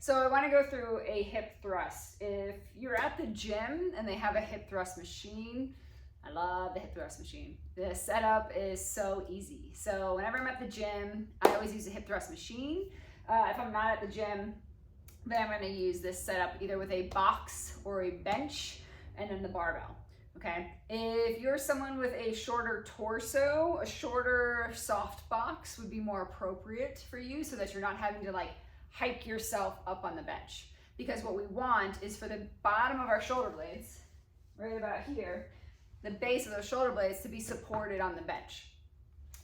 so I want to go through a hip thrust. If you're at the gym and they have a hip thrust machine, I love the hip thrust machine. The setup is so easy. So whenever I'm at the gym, I always use a hip thrust machine. If I'm not at the gym, then I'm going to use this setup either with a box or a bench and then the barbell. Okay, if you're someone with a shorter torso, a shorter soft box would be more appropriate for you so that you're not having to like hike yourself up on the bench. Because what we want is for the bottom of our shoulder blades, right about here, the base of those shoulder blades to be supported on the bench.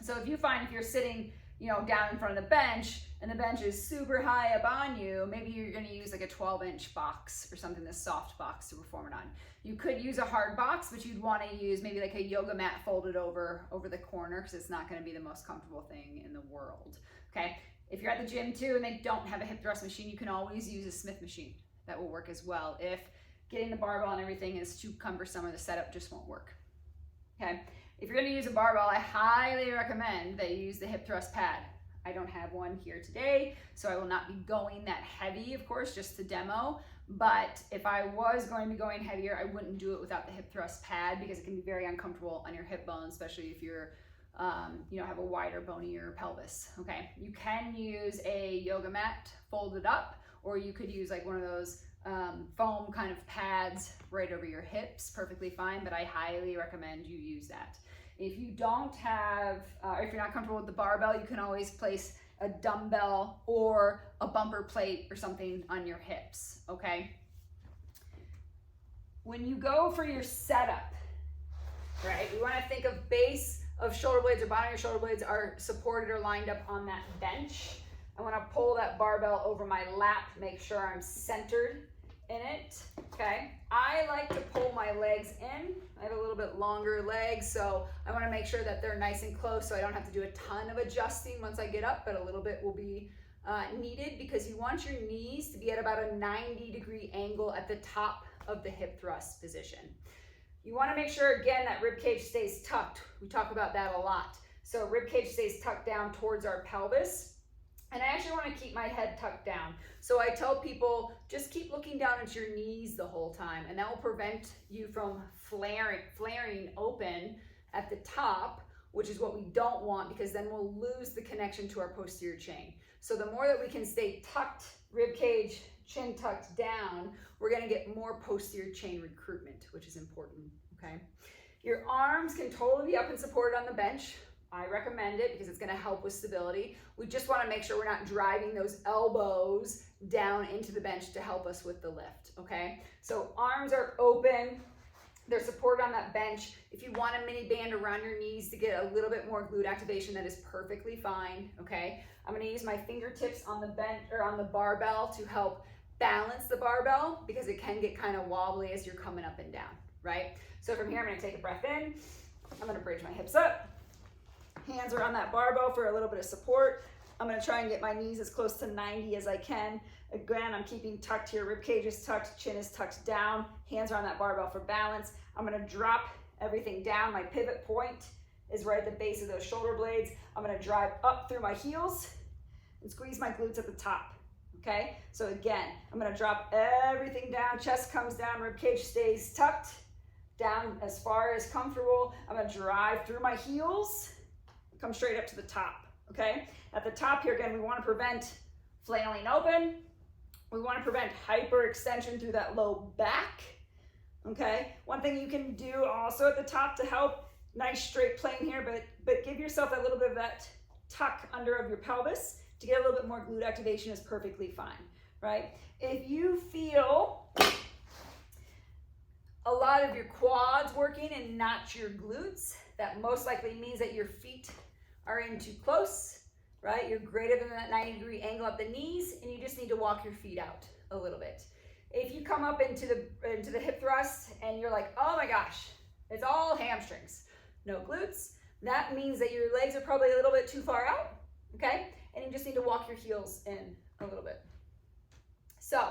So if you find if you're sitting, you know, down in front of the bench and the bench is super high up on you, maybe you're going to use like a 12-inch box or something, this soft box to perform it on. You could use a hard box, but you'd want to use maybe like a yoga mat folded over the corner because it's not going to be the most comfortable thing in the world. Okay, if you're at the gym too and they don't have a hip thrust machine, you can always use a Smith machine. That will work as well if getting the barbell and everything is too cumbersome or the setup just won't work. Okay. If you're going to use a barbell, I highly recommend that you use the hip thrust pad. I don't have one here today, so I will not be going that heavy, of course, just to demo. But if I was going to be going heavier, I wouldn't do it without the hip thrust pad because it can be very uncomfortable on your hip bones, especially if you're, you know, have a wider, bonier pelvis. Okay, you can use a yoga mat folded up, or you could use like one of those foam kind of pads right over your hips, perfectly fine. But I highly recommend you use that. If you don't have, or if you're not comfortable with the barbell, you can always place a dumbbell or a bumper plate or something on your hips, okay? When you go for your setup, right, you wanna think of base of shoulder blades or bottom of your shoulder blades are supported or lined up on that bench. I wanna pull that barbell over my lap, make sure I'm centered in it, okay? I like to pull my legs in. I have a little bit longer legs, so I wanna make sure that they're nice and close so I don't have to do a ton of adjusting once I get up, but a little bit will be needed because you want your knees to be at about a 90-degree angle at the top of the hip thrust position. You wanna make sure, again, that rib cage stays tucked. We talk about that a lot. So rib cage stays tucked down towards our pelvis. And I actually want to keep my head tucked down. So I tell people, just keep looking down at your knees the whole time, and that will prevent you from flaring open at the top, which is what we don't want because then we'll lose the connection to our posterior chain. So the more that we can stay tucked, rib cage, chin tucked down, we're going to get more posterior chain recruitment, which is important, okay? Your arms can totally be up and supported on the bench. I recommend it because it's going to help with stability. We just want to make sure we're not driving those elbows down into the bench to help us with the lift, okay? So arms are open. They're supported on that bench. If you want a mini band around your knees to get a little bit more glute activation, that is perfectly fine, okay? I'm going to use my fingertips on the bench or on the barbell to help balance the barbell because it can get kind of wobbly as you're coming up and down, right? So from here, I'm going to take a breath in. I'm going to bridge my hips up. Hands are on that barbell for a little bit of support. I'm going to try and get my knees as close to 90 as I can. Again, I'm keeping tucked here. Rib cage is tucked, chin is tucked down. Hands are on that barbell for balance. I'm going to drop everything down. My pivot point is right at the base of those shoulder blades. I'm going to drive up through my heels and squeeze my glutes at the top. Okay? So again, I'm going to drop everything down. Chest comes down, rib cage stays tucked down as far as comfortable. I'm going to drive through my heels. Come straight up to the top, okay? At the top here, again, we want to prevent flailing open. We want to prevent hyperextension through that low back, okay? One thing you can do also at the top to help, nice straight plane here, but give yourself a little bit of that tuck under of your pelvis to get a little bit more glute activation is perfectly fine, right? If you feel a lot of your quads working and not your glutes, that most likely means that your feet are in too close, right? You're greater than that 90-degree angle at the knees, and you just need to walk your feet out a little bit. If you come up into the hip thrust and you're like, oh my gosh, it's all hamstrings, no glutes, that means that your legs are probably a little bit too far out, okay? And you just need to walk your heels in a little bit. So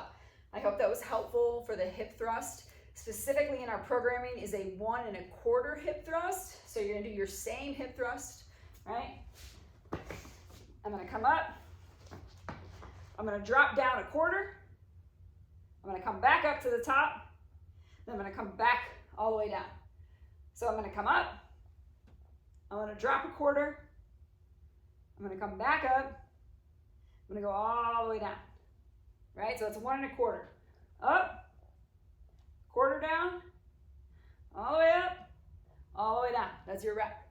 I hope that was helpful for the hip thrust. Specifically in our programming is a 1 1/4 hip thrust. So you're gonna do your same hip thrust, right? I'm gonna come up, I'm gonna drop down a quarter. I'm gonna come back up to the top. Then I'm gonna come back all the way down. So I'm gonna come up. I'm gonna drop a quarter. I'm gonna come back up. I'm gonna go all the way down. Right? So it's 1 1/4. Up, quarter down, all the way up, all the way down. That's your rep.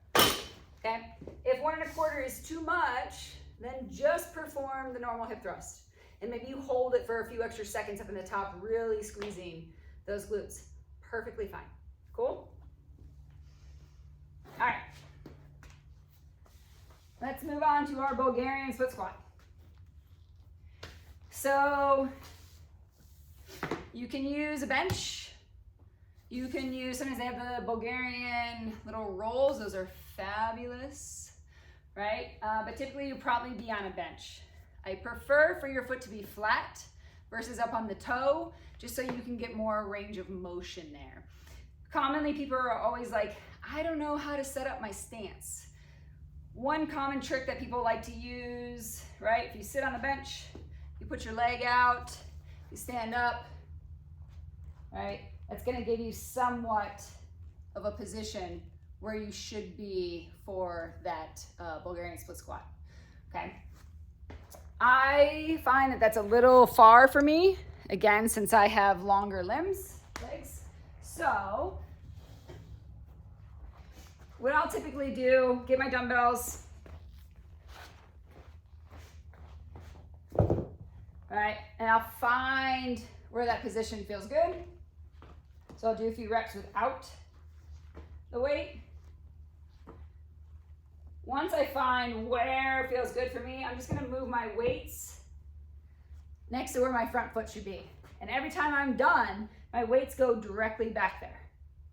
Okay? If 1 1/4 is too much, then just perform the normal hip thrust. And maybe you hold it for a few extra seconds up in the top, really squeezing those glutes. Perfectly fine. Cool? All right. Let's move on to our Bulgarian split squat. So you can use a bench. You can use, sometimes they have the Bulgarian little rolls. Those are fabulous, right? But typically you'll probably be on a bench. I prefer for your foot to be flat versus up on the toe, just so you can get more range of motion there. Commonly people are always like, I don't know how to set up my stance. One common trick that people like to use, right? If you sit on the bench, you put your leg out, you stand up, right? That's gonna give you somewhat of a position where you should be for that Bulgarian split squat, okay? I find that that's a little far for me, again, since I have longer legs. So what I'll typically do, get my dumbbells, right? And I'll find where that position feels good. So I'll do a few reps without the weight. Once I find where it feels good for me, I'm just gonna move my weights next to where my front foot should be. And every time I'm done, my weights go directly back there,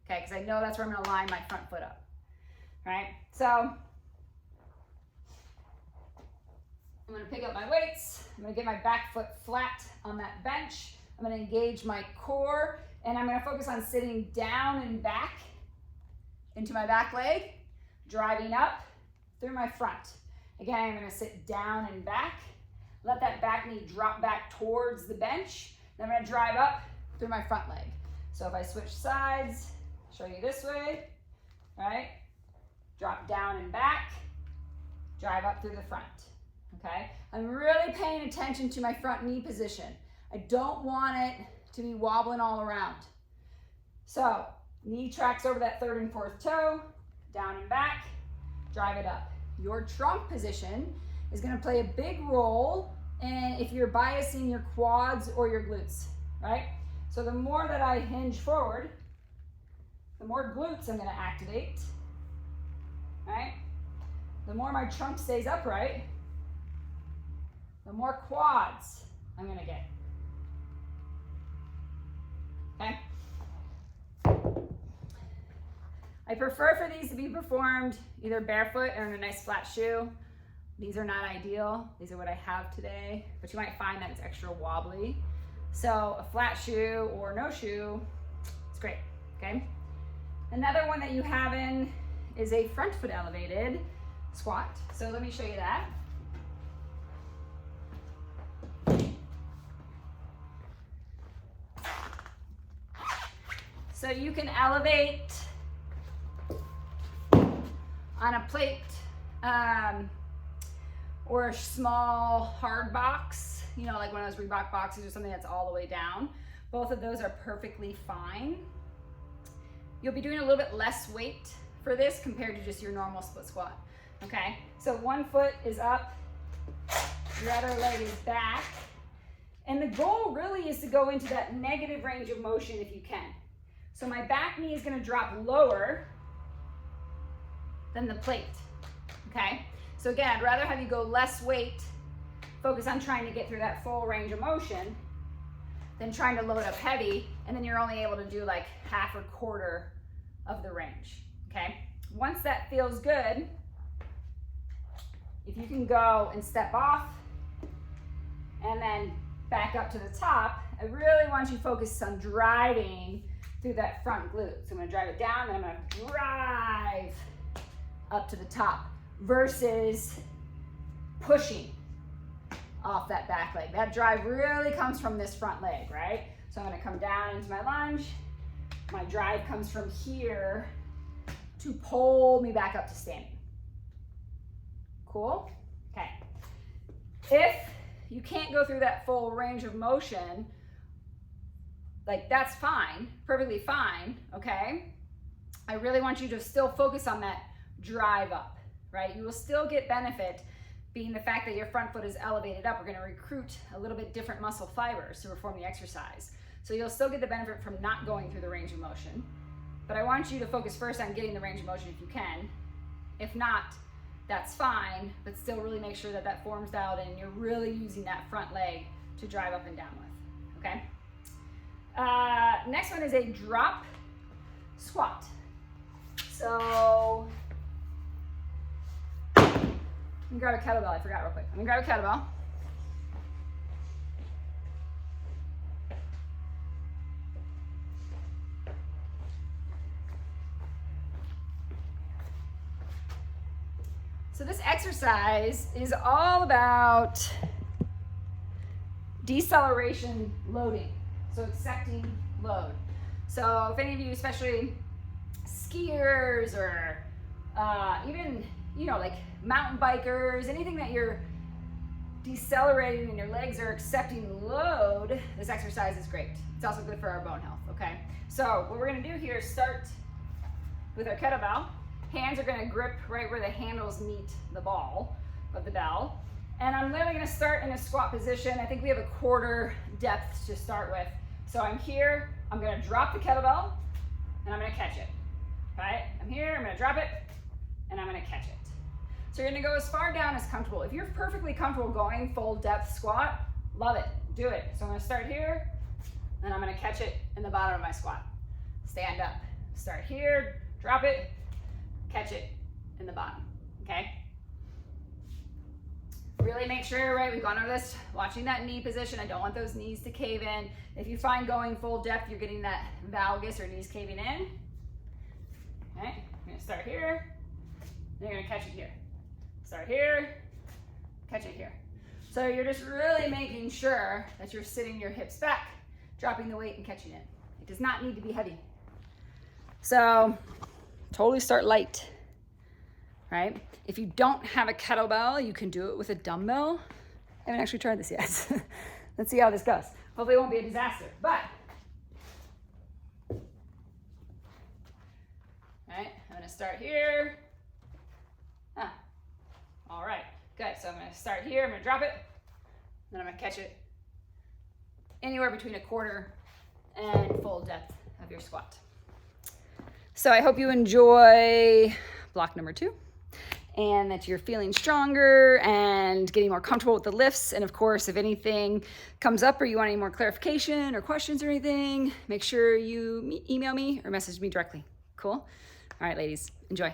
okay? Because I know that's where I'm gonna line my front foot up, right? So I'm gonna pick up my weights. I'm gonna get my back foot flat on that bench. I'm gonna engage my core, and I'm gonna focus on sitting down and back into my back leg, driving up through my front. Again, I'm gonna sit down and back, let that back knee drop back towards the bench, then I'm gonna drive up through my front leg. So if I switch sides, show you this way, right? Drop down and back, drive up through the front, okay? I'm really paying attention to my front knee position. I don't want it to be wobbling all around. So knee tracks over that 3rd and 4th toe, down and back, drive it up. Your trunk position is gonna play a big role in if you're biasing your quads or your glutes, right? So the more that I hinge forward, the more glutes I'm gonna activate, right? The more my trunk stays upright, the more quads I'm gonna get, okay? I prefer for these to be performed either barefoot or in a nice flat shoe. These are not ideal. These are what I have today, but you might find that it's extra wobbly. So a flat shoe or no shoe, it's great, okay? Another one that you have in is a front foot elevated squat. So let me show you that. So you can elevate on a plate or a small hard box, you know, like one of those Reebok boxes or something that's all the way down. Both of those are perfectly fine. You'll be doing a little bit less weight for this compared to just your normal split squat, okay? So one foot is up, your other leg is back, and the goal really is to go into that negative range of motion if you can. So my back knee is gonna drop lower than the plate, okay? So again, I'd rather have you go less weight, focus on trying to get through that full range of motion than trying to load up heavy, and then you're only able to do like half or quarter of the range, okay? Once that feels good, if you can go and step off and then back up to the top, I really want you to focus on driving through that front glute. So I'm gonna drive it down, and I'm gonna drive up to the top versus pushing, off that back leg. That drive really comes from this front leg, right? So I'm gonna come down into my lunge. My drive comes from here to pull me back up to standing. Cool? Okay. If you can't go through that full range of motion, like that's fine, perfectly fine, okay? I really want you to still focus on that drive up, right? You will still get benefit being the fact that your front foot is elevated up. We're gonna recruit a little bit different muscle fibers to perform the exercise. So you'll still get the benefit from not going through the range of motion. But I want you to focus first on getting the range of motion if you can. If not, that's fine, but still really make sure that that form's dialed in and you're really using that front leg to drive up and down with, okay? Next one is a drop squat. So, I'm gonna grab a kettlebell, I forgot real quick. I'm gonna grab a kettlebell. So this exercise is all about deceleration loading, so accepting load. So if any of you, especially skiers or even, you know, like mountain bikers, anything that you're decelerating and your legs are accepting load, this exercise is great. It's also good for our bone health, okay? So what we're gonna do here is start with our kettlebell. Hands are gonna grip right where the handles meet the ball of the bell. And I'm literally gonna start in a squat position. I think we have a quarter depth to start with. So I'm here, I'm gonna drop the kettlebell, and I'm gonna catch it, right? I'm here, I'm gonna drop it, and I'm gonna catch it. So you're gonna go as far down as comfortable. If you're perfectly comfortable going full depth squat, love it, do it. So I'm gonna start here, and I'm gonna catch it in the bottom of my squat. Stand up, start here, drop it, catch it in the bottom, okay? Really make sure, right, we've gone over this, watching that knee position. I don't want those knees to cave in. If you find going full depth, you're getting that valgus or knees caving in. Okay, you're gonna start here, then you're gonna catch it here. Start here, catch it here. So you're just really making sure that you're sitting your hips back, dropping the weight and catching it. It does not need to be heavy. So totally start light, right? If you don't have a kettlebell, you can do it with a dumbbell. I haven't actually tried this yet. Let's see how this goes. Hopefully it won't be a disaster, but. All right, I'm gonna start here. All right, good. So I'm gonna start here, I'm gonna drop it, then I'm gonna catch it anywhere between a quarter and full depth of your squat. So I hope you enjoy block number 2 and that you're feeling stronger and getting more comfortable with the lifts. And of course, if anything comes up or you want any more clarification or questions or anything, make sure you email me or message me directly. Cool? All right, ladies, enjoy.